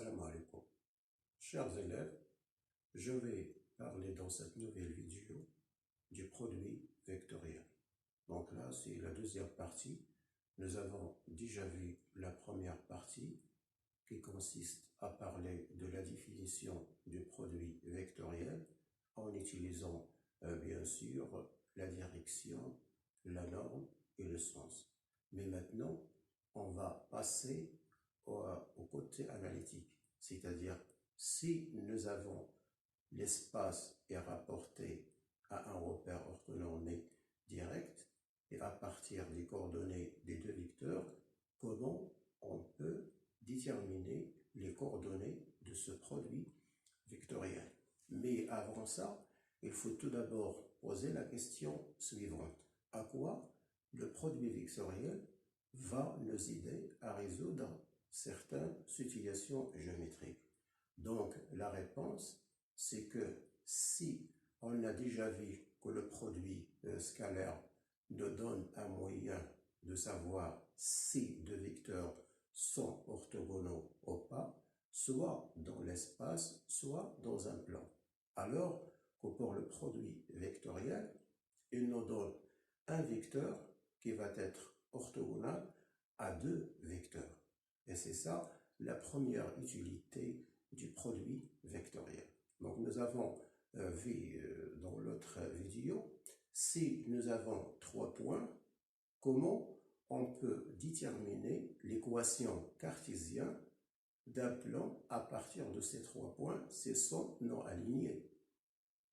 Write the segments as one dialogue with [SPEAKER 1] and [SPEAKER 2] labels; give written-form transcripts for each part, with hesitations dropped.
[SPEAKER 1] Salam alaikum. Chers élèves, je vais parler dans cette nouvelle vidéo du produit vectoriel. Donc là, c'est la deuxième partie. Nous avons déjà vu la première partie qui consiste à parler de la définition du produit vectoriel en utilisant bien sûr la direction, la norme et le sens. Mais maintenant, on va passer au côté analytique, c'est-à-dire si nous avons l'espace est rapporté à un repère orthonormé direct et à partir des coordonnées des deux vecteurs, comment on peut déterminer les coordonnées de ce produit vectoriel. Mais avant ça, il faut tout d'abord poser la question suivante. À quoi le produit vectoriel va nous aider à résoudre certaines situations géométriques? Donc, la réponse, c'est que si on a déjà vu que le produit scalaire nous donne un moyen de savoir si deux vecteurs sont orthogonaux ou pas, soit dans l'espace, soit dans un plan. Alors que pour le produit vectoriel, il nous donne un vecteur qui va être orthogonal à deux vecteurs. Et c'est ça la première utilité du produit vectoriel. Donc nous avons vu dans l'autre vidéo, si nous avons 3 points, comment on peut déterminer l'équation cartésienne d'un plan à partir de ces 3 points, ces sont non alignés.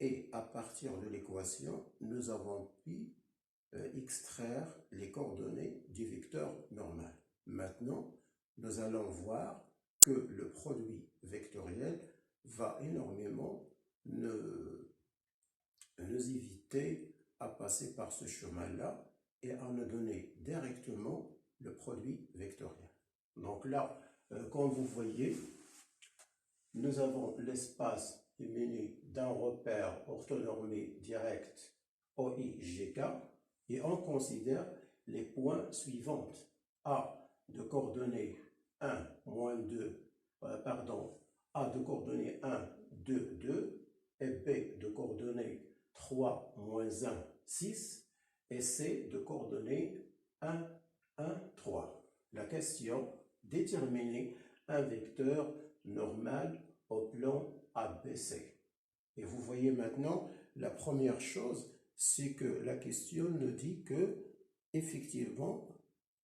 [SPEAKER 1] Et à partir de l'équation, nous avons pu extraire les coordonnées du vecteur normal. Maintenant, nous allons voir que le produit vectoriel va énormément nous éviter à passer par ce chemin-là et à nous donner directement le produit vectoriel. Donc là, comme vous voyez, nous avons l'espace éminé d'un repère orthonormé direct OIGK et on considère les points suivants. A de coordonnées 1, moins 2, A de coordonnées 1, 2, 2, et B de coordonnées 3, moins 1, 6, et C de coordonnées 1, 1, 3. La question, déterminer un vecteur normal au plan ABC. Et vous voyez maintenant, la première chose, c'est que la question nous dit que, effectivement,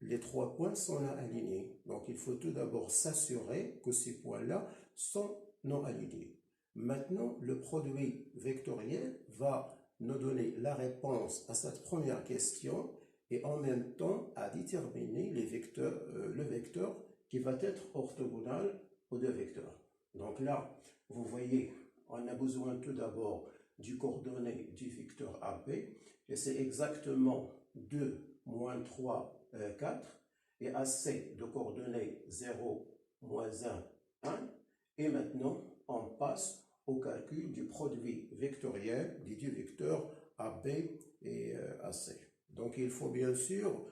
[SPEAKER 1] les 3 points sont là alignés. Donc, il faut tout d'abord s'assurer que ces points-là sont non alignés. Maintenant, le produit vectoriel va nous donner la réponse à cette première question et en même temps à déterminer le vecteur qui va être orthogonal aux deux vecteurs. Donc là, vous voyez, on a besoin tout d'abord du coordonnées du vecteur AB et c'est exactement 2, moins 3, 4 et AC de coordonnées 0, moins 1, 1. Et maintenant, on passe au calcul du produit vectoriel des deux vecteurs AB et AC. Donc, il faut bien sûr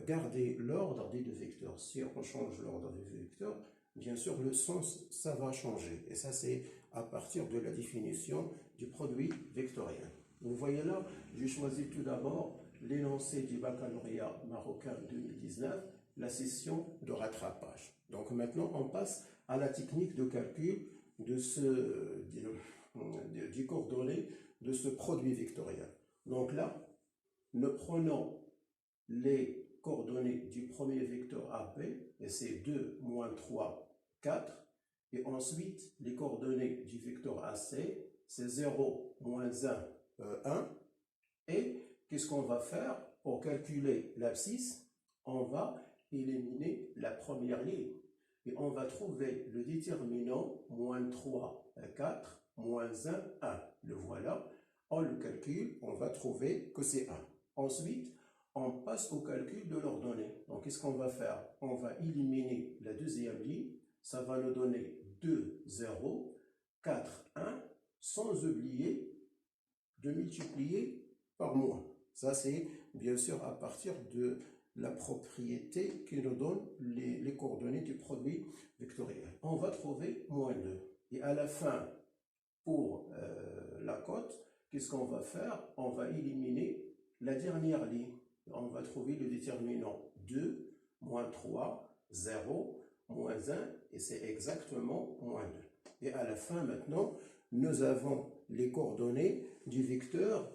[SPEAKER 1] garder l'ordre des deux vecteurs. Si on change l'ordre des vecteurs, bien sûr, le sens, ça va changer. Et ça, c'est à partir de la définition du produit vectoriel. Vous voyez là, j'ai choisi tout d'abord l'énoncé du baccalauréat marocain 2019, la session de rattrapage. Donc maintenant, on passe à la technique de calcul du coordonnées de ce produit vectoriel. Donc là, nous prenons les coordonnées du premier vecteur AB, et c'est 2, moins 3, 4, et ensuite les coordonnées du vecteur AC, c'est 0, moins 1, 1, et qu'est-ce qu'on va faire pour calculer l'abscisse? On va éliminer la première ligne, et on va trouver le déterminant, moins 3, 4, moins 1, 1. Le voilà, on le calcule, on va trouver que c'est 1. Ensuite, on passe au calcul de l'ordonnée. Donc, qu'est-ce qu'on va faire? On va éliminer la deuxième ligne. Ça va nous donner 2, 0, 4, 1, sans oublier de multiplier par moins. Ça, c'est bien sûr à partir de la propriété qui nous donne les coordonnées du produit vectoriel. On va trouver moins 2. Et à la fin, pour la cote, qu'est-ce qu'on va faire? On va éliminer la dernière ligne. On va trouver le déterminant 2, moins 3, 0, moins 1, et c'est exactement moins 2. Et à la fin, maintenant, nous avons les coordonnées du vecteur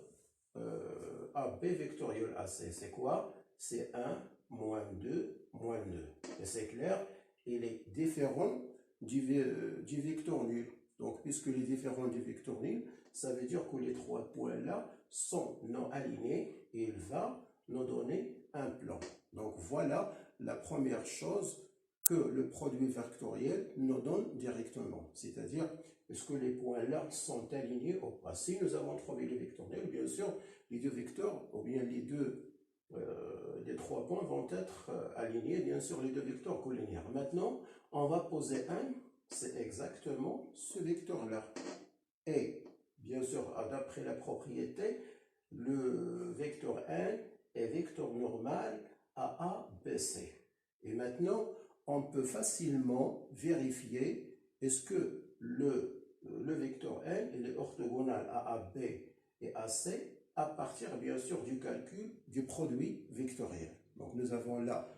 [SPEAKER 1] AB vectoriel AC. C'est quoi? C'est 1, moins 2, moins 2. Et c'est clair, il est différent du vecteur nul. Donc, puisque les différents du vecteur nul, ça veut dire que les 3 points-là sont non alignés et il va nous donner un plan. Donc, voilà la première chose que le produit vectoriel nous donne directement. C'est-à-dire, est-ce que les points-là sont alignés ou pas? Si nous avons trouvé les vecteurs nuls, bien sûr, les deux vecteurs, ou bien les 3 points vont être alignés, bien sûr, les deux vecteurs collinaires. Maintenant, on va poser un. C'est exactement ce vecteur-là. Et, bien sûr, d'après la propriété, le vecteur n est vecteur normal à ABC. Et maintenant, on peut facilement vérifier est-ce que le vecteur n il est orthogonal à AB et AC à partir, bien sûr, du calcul du produit vectoriel. Donc, nous avons là,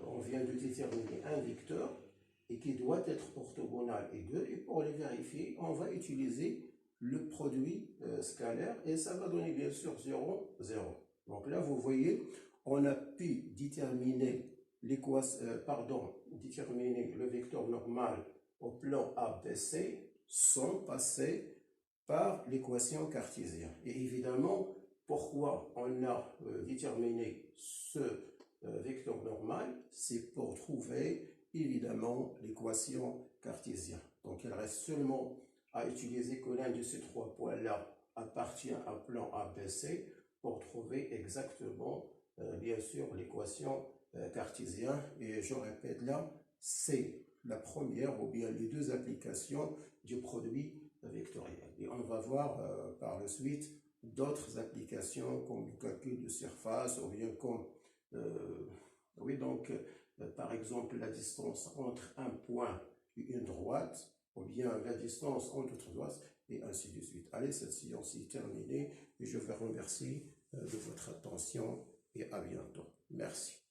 [SPEAKER 1] on vient de déterminer un vecteur et qui doit être orthogonal et 2. Et pour les vérifier, on va utiliser le produit scalaire et ça va donner bien sûr 0, 0. Donc là, vous voyez, on a pu déterminer déterminer le vecteur normal au plan ABC sans passer par l'équation cartésienne. Et évidemment, pourquoi on a déterminé ce vecteur normal? C'est pour trouver évidemment l'équation cartésienne. Donc il reste seulement à utiliser que l'un de ces 3 points-là appartient à un plan ABC pour trouver exactement, bien sûr, l'équation cartésienne. Et je répète là, c'est la première ou bien les 2 applications du produit vectoriel. Et on va voir par la suite d'autres applications comme le calcul de surface ou bien comme oui, donc, par exemple, la distance entre un point et une droite, ou bien la distance entre deux droites, et ainsi de suite. Allez, cette séance est terminée, et je vous remercie de votre attention, et à bientôt. Merci.